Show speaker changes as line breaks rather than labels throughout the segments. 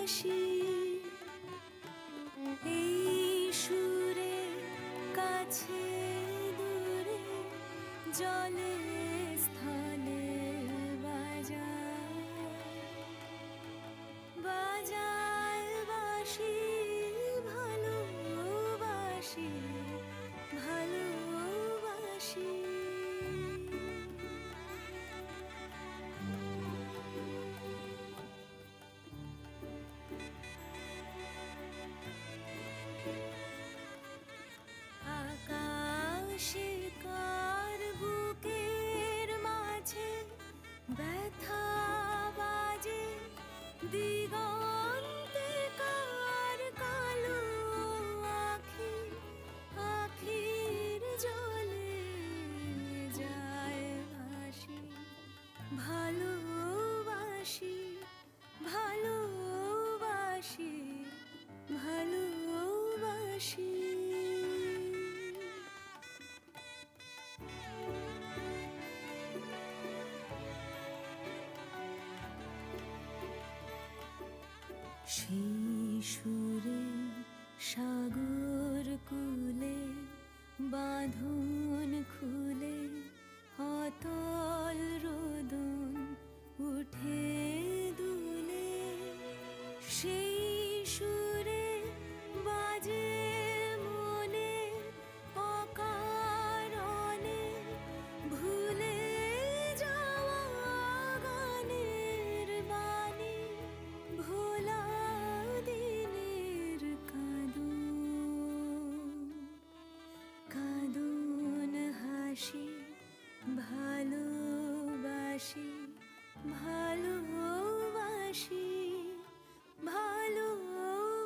ভালোবাসি এই সুরে কাছে দূরে জলে স্থলে বাজায় বাজায় বাঁশি ভালোবাসি ভালোবাসি আকাশে কার বুকের মাঝে ব্যথা বাজে দিগন্তে কার কালো আখি আখির জলে যায় ভাসি ভালোবাসি ভালোবাসি ভালোবাসি সেই সুরে সাগর কূলে বাঁধন খুলে অতল রোদন উঠে দুলে সেই সুরে বাজে মনে অকারণে ভুলে যাওয়া গানের বাণী ভোলা দিনের কাঁদন কাঁদন হাসি ভালোবাসি ভালোবাসি ভালোবাসি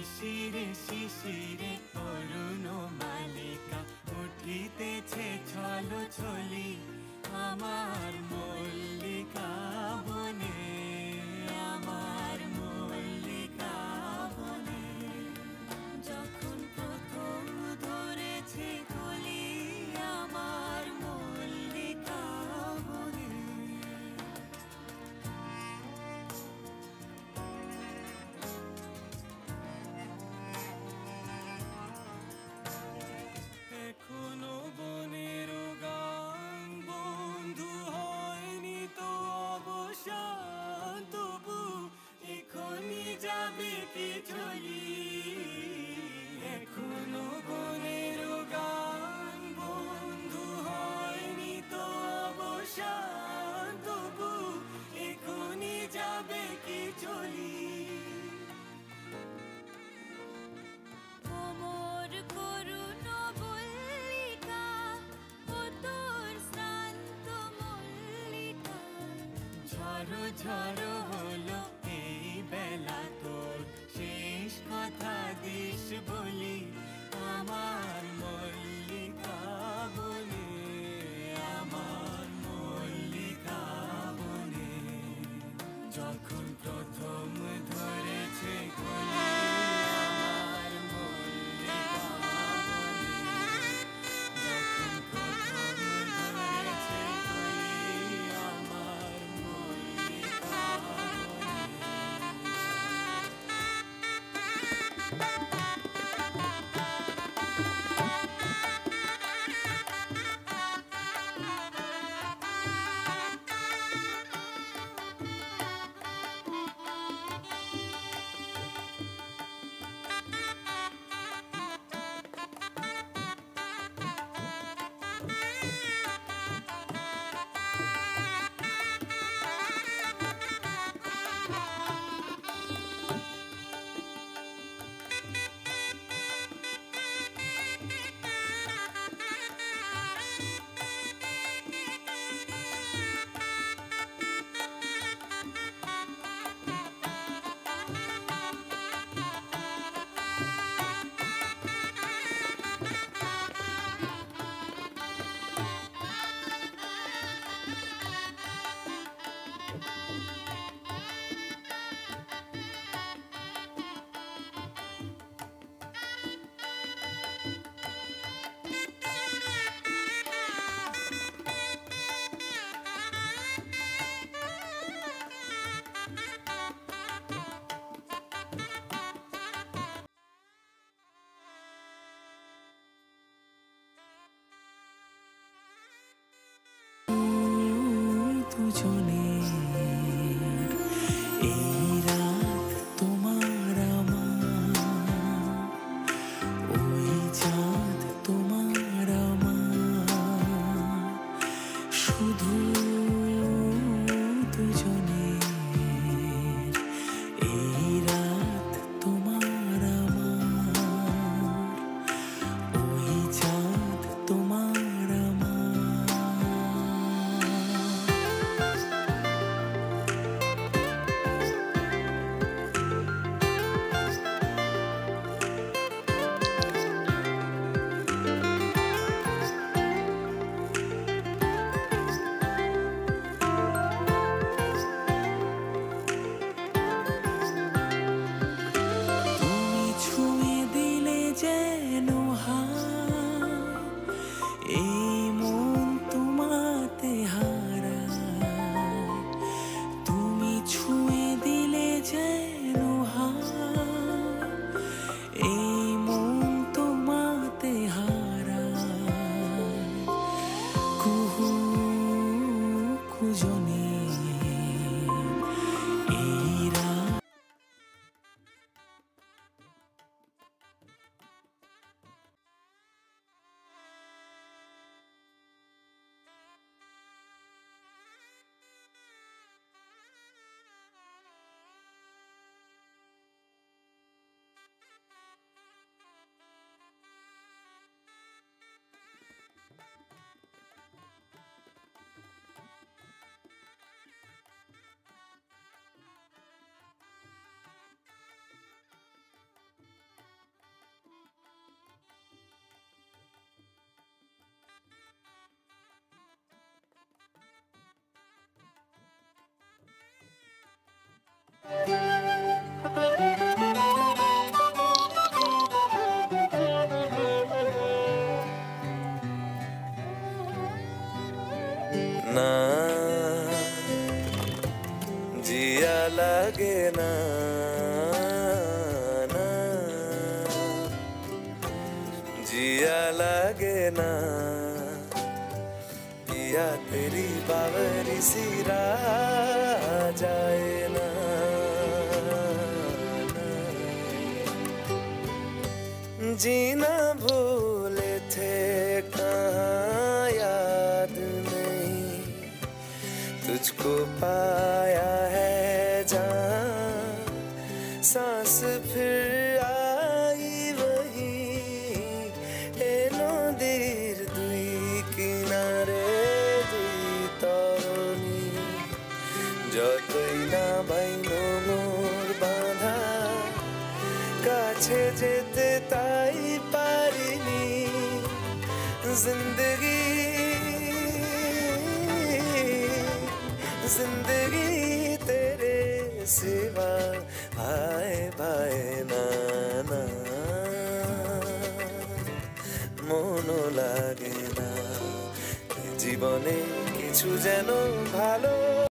শিশিরে শিশিরে অরুণ মালিকা উঠিতেছে ছলো ছলি আমার মল্লিকা বনে, আমার মল্লিকা বনে। যখন প্রথম ধরেছে কলি আমার মল্লিকা বনে। এখনো বনের গান বন্ধু হয়নি তো অবসান, তবু এখনই যাবে কি চলি। এখনো বনের গান বন্ধু হয়নি তো অবসান, তবু এখনই যাবে কি চলি।
কোমর করুণ বল্লিকা ও তোর শ্রান্ত মল্লিকা।
ঝড়ো ঝড়ো হলো এই বেলা তোর শেষ কথা দিস বলি আমার মল্লিকা বনে, আমার মল্লিকা বনে। যখন প্রথম ধরেছে কলি আমার মল্লিকা বনে, যখন প্রথম ধরেছে কলি আমার মল্লিকা দুজনে। এই রাত তোমার আমার, ওই চাঁদ তোমার আমার, শুধু দুজনে। এই রাত তোমার আমার, ওই চাঁদ তোমার আমার। না না जिया लगे ना पिया तेरी बावरी सी राह जाए ना जीना भूले थे कहाँ याद नहीं तुझको पाया है जहाँ सांस फिर आई वही নদীর দুই কিনারে দুই তরণী যতই না বাইনো মোর বাঁধা কাছে যেতে তাই পারিনি जिंदगी जिंदगी तेरे सिवा आए भाए ना ना মনও লাগে না জীবনে কিছু যেন ভালো